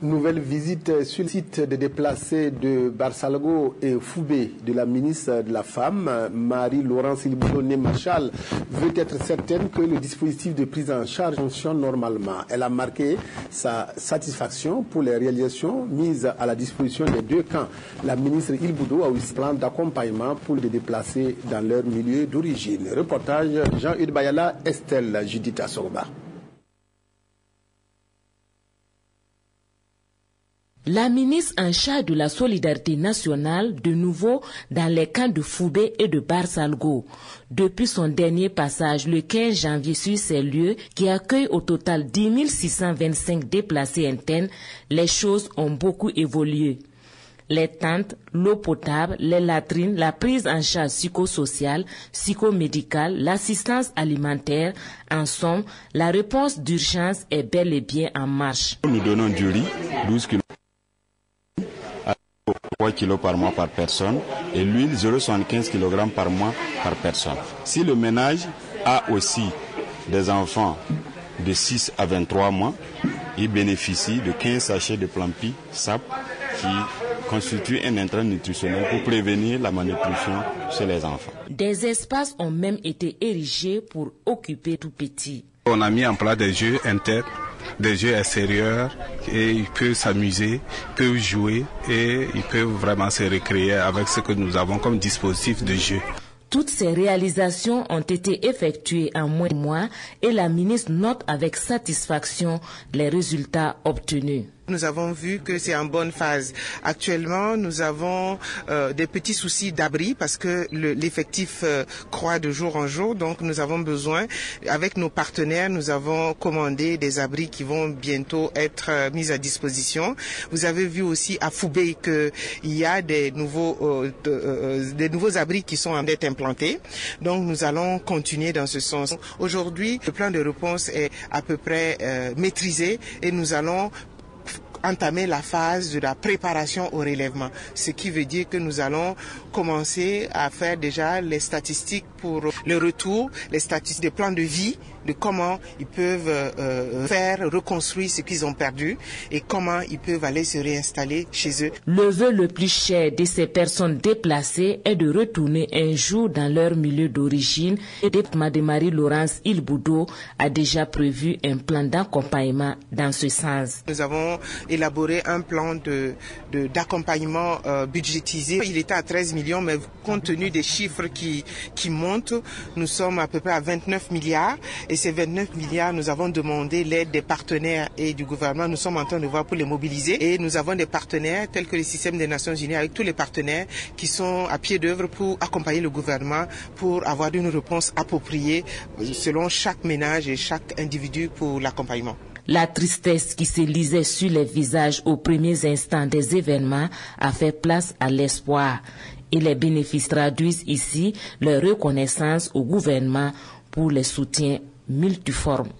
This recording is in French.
Nouvelle visite sur le site des déplacés de Barsalgo et Foubé de la ministre de la Femme, Marie-Laurence Ilboudo-Machal, veut être certaine que le dispositif de prise en charge fonctionne normalement. Elle a marqué sa satisfaction pour les réalisations mises à la disposition des deux camps. La ministre Ilboudo a aussi un plan d'accompagnement pour les déplacés dans leur milieu d'origine. Reportage Jean-Hugues Bayala, Estelle Judith Sorba. La ministre en charge de la solidarité nationale, de nouveau dans les camps de Foubé et de Barsalgo. Depuis son dernier passage le 15 janvier sur ces lieux qui accueillent au total 10 625 déplacés internes, les choses ont beaucoup évolué. Les tentes, l'eau potable, les latrines, la prise en charge psychosociale, psychomédicale, l'assistance alimentaire, en somme, la réponse d'urgence est bel et bien en marche. Nous donnons du riz, 12 kg. 3 kg par mois par personne et l'huile 0,75 kg par mois par personne. Si le ménage a aussi des enfants de 6 à 23 mois, il bénéficie de 15 sachets de Plampi SAP qui constitue un intrant nutritionnel pour prévenir la malnutrition chez les enfants. Des espaces ont même été érigés pour occuper tout petit. On a mis en place des jeux internes, des jeux extérieurs, et ils peuvent s'amuser, ils peuvent jouer et ils peuvent vraiment se récréer avec ce que nous avons comme dispositif de jeu. Toutes ces réalisations ont été effectuées en moins de mois et la ministre note avec satisfaction les résultats obtenus. Nous avons vu que c'est en bonne phase. Actuellement, nous avons des petits soucis d'abri parce que l'effectif croît de jour en jour. Donc, nous avons besoin, avec nos partenaires, nous avons commandé des abris qui vont bientôt être mis à disposition. Vous avez vu aussi à Foubé qu'il y a des nouveaux abris qui sont en train d'être implantés. Donc, nous allons continuer dans ce sens. Aujourd'hui, le plan de réponse est à peu près maîtrisé et nous allons entamer la phase de la préparation au relèvement. Ce qui veut dire que nous allons commencer à faire déjà les statistiques pour le retour, les statistiques des plans de vie, de comment ils peuvent reconstruire ce qu'ils ont perdu et comment ils peuvent aller se réinstaller chez eux. Le vœu le plus cher de ces personnes déplacées est de retourner un jour dans leur milieu d'origine et le département de Marie-Laurence Ilboudo a déjà prévu un plan d'accompagnement dans ce sens. Nous avons élaboré un plan d'accompagnement budgétisé. Il était à 13 millions, mais compte tenu des chiffres qui montent, nous sommes à peu près à 29 milliards. Et ces 29 milliards, nous avons demandé l'aide des partenaires et du gouvernement. Nous sommes en train de voir pour les mobiliser. Et nous avons des partenaires tels que le système des Nations Unies, avec tous les partenaires qui sont à pied d'œuvre pour accompagner le gouvernement, pour avoir une réponse appropriée selon chaque ménage et chaque individu pour l'accompagnement. La tristesse qui se lisait sur les visages aux premiers instants des événements a fait place à l'espoir. Et les bénéfices traduisent ici leur reconnaissance au gouvernement pour les soutiens multiformes.